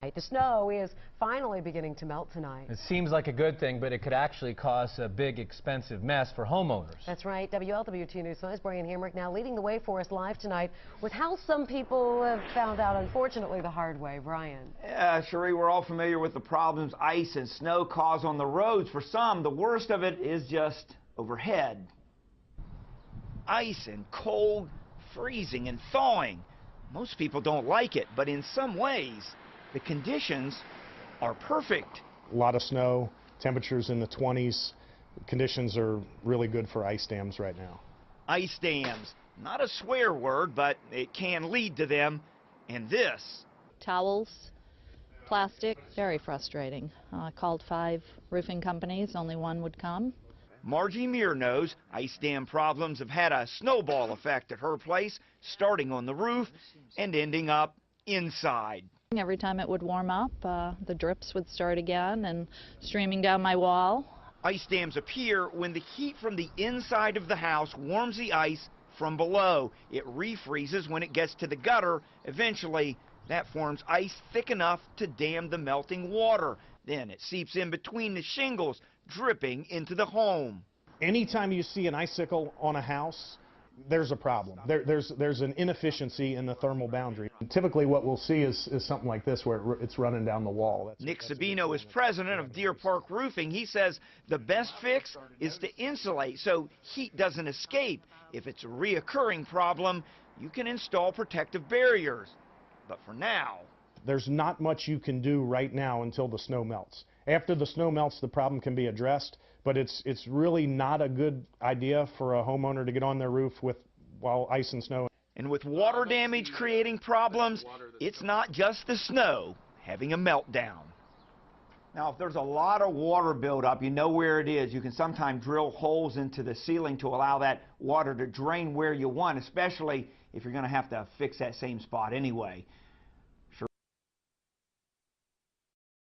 The snow is finally beginning to melt tonight. It seems like a good thing, but it could actually cause a big, expensive mess for homeowners. That's right. WLWT News 5's Brian Hamrick now leading the way for us live tonight with how some people have found out, unfortunately, the hard way. Brian. Yeah, Cherie, we're all familiar with the problems ice and snow cause on the roads. For some, the worst of it is just overhead. Ice and cold, freezing and thawing. Most people don't like it, but in some ways, the conditions are perfect. A lot of snow, temperatures in the 20s. Conditions are really good for ice dams right now. Ice dams, not a swear word, but it can lead to them. And this. Towels, plastic, very frustrating. Called 5 roofing companies, only one would come. Margie Muir knows ice dam problems have had a snowball effect at her place, starting on the roof and ending up inside. Every time it would warm up, the drips would start again and streaming down my wall. Ice dams appear when the heat from the inside of the house warms the ice from below. It refreezes when it gets to the gutter. Eventually, that forms ice thick enough to dam the melting water. Then it seeps in between the shingles, dripping into the home. Anytime you see an icicle on a house, there's a problem. There's an inefficiency in the thermal boundary. And typically what we'll see is something like this where it's running down the wall. Nick Sabino is president of Deer Park Roofing. He says the best fix is to insulate so heat doesn't escape. If it's a reoccurring problem, you can install protective barriers. But for now, there's not much you can do right now until the snow melts. After the snow melts, the problem can be addressed, but it's really not a good idea for a homeowner to get on their roof while ice and snow. And with water damage creating problems, it's not just the snow having a meltdown. Now, if there's a lot of water buildup, you know where it is. You can sometimes drill holes into the ceiling to allow that water to drain where you want, especially if you're going to have to fix that same spot anyway.